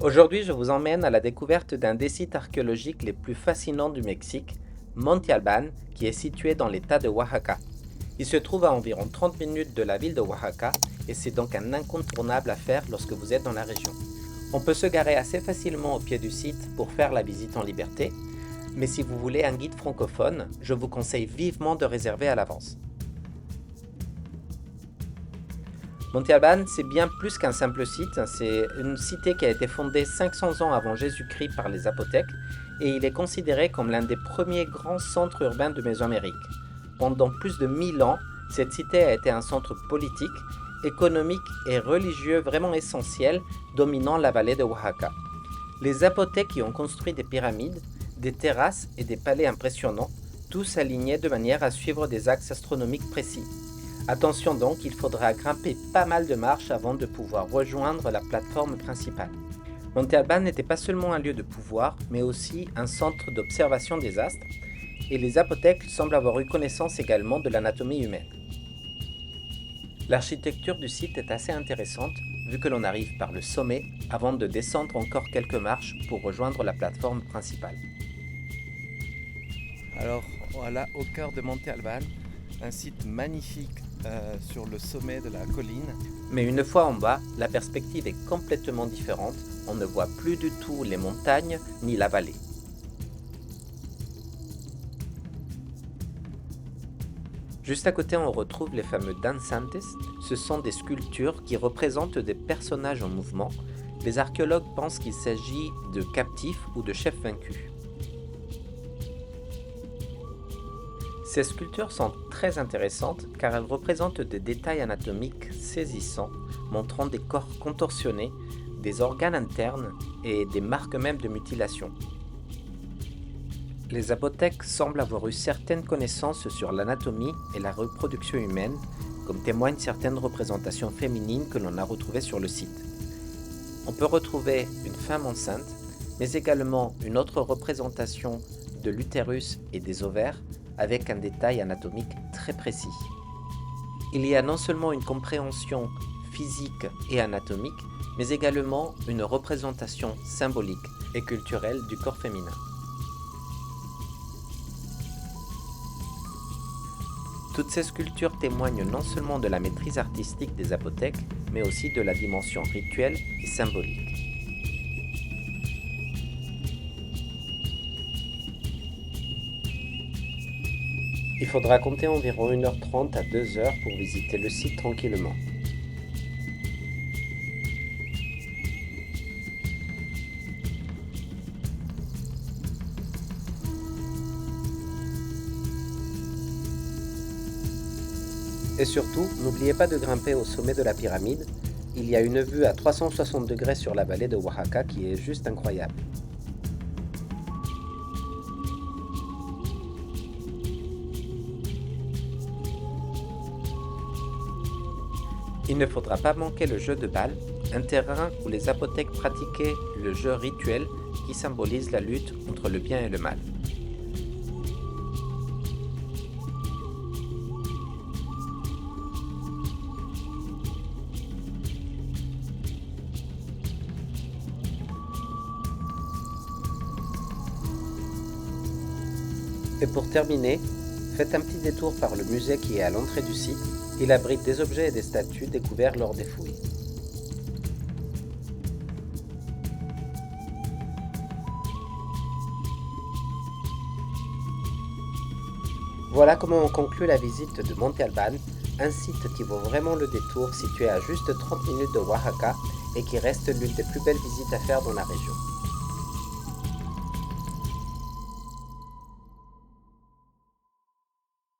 Aujourd'hui, je vous emmène à la découverte d'un des sites archéologiques les plus fascinants du Mexique, Monte Alban, qui est situé dans l'état de Oaxaca. Il se trouve à environ 30 minutes de la ville de Oaxaca et c'est donc un incontournable à faire lorsque vous êtes dans la région. On peut se garer assez facilement au pied du site pour faire la visite en liberté, mais si vous voulez un guide francophone, je vous conseille vivement de réserver à l'avance. Monte Alban, c'est bien plus qu'un simple site, c'est une cité qui a été fondée 500 ans avant Jésus-Christ par les Zapotèques et il est considéré comme l'un des premiers grands centres urbains de Mésoamérique. Pendant plus de 1000 ans, cette cité a été un centre politique, économique et religieux vraiment essentiel, dominant la vallée de Oaxaca. Les Zapotèques y ont construit des pyramides, des terrasses et des palais impressionnants, tous alignés de manière à suivre des axes astronomiques précis. Attention donc, il faudra grimper pas mal de marches avant de pouvoir rejoindre la plateforme principale. Monte Alban n'était pas seulement un lieu de pouvoir, mais aussi un centre d'observation des astres, et les Zapotèques semblent avoir eu connaissance également de l'anatomie humaine. L'architecture du site est assez intéressante, vu que l'on arrive par le sommet avant de descendre encore quelques marches pour rejoindre la plateforme principale. Alors voilà, au cœur de Monte Alban, un site magnifique sur le sommet de la colline. Mais une fois en bas, la perspective est complètement différente. On ne voit plus du tout les montagnes ni la vallée. Juste à côté, on retrouve les fameux danzantes. Ce sont des sculptures qui représentent des personnages en mouvement. Les archéologues pensent qu'il s'agit de captifs ou de chefs vaincus. Ces sculptures sont très intéressantes car elles représentent des détails anatomiques saisissants, montrant des corps contorsionnés, des organes internes et des marques même de mutilation. Les Zapotèques semblent avoir eu certaines connaissances sur l'anatomie et la reproduction humaine, comme témoignent certaines représentations féminines que l'on a retrouvées sur le site. On peut retrouver une femme enceinte, mais également une autre représentation de l'utérus et des ovaires, avec un détail anatomique très précis. Il y a non seulement une compréhension physique et anatomique, mais également une représentation symbolique et culturelle du corps féminin. Toutes ces sculptures témoignent non seulement de la maîtrise artistique des Zapotèques, mais aussi de la dimension rituelle et symbolique. Il faudra compter environ 1h30 à 2h pour visiter le site tranquillement. Et surtout, n'oubliez pas de grimper au sommet de la pyramide. Il y a une vue à 360 degrés sur la vallée de Oaxaca qui est juste incroyable. Il ne faudra pas manquer le jeu de balle, un terrain où les Zapotèques pratiquaient le jeu rituel qui symbolise la lutte entre le bien et le mal. Et pour terminer, faites un petit détour par le musée qui est à l'entrée du site. Il abrite des objets et des statues découverts lors des fouilles. Voilà comment on conclut la visite de Monte Alban, un site qui vaut vraiment le détour, situé à juste 30 minutes de Oaxaca et qui reste l'une des plus belles visites à faire dans la région.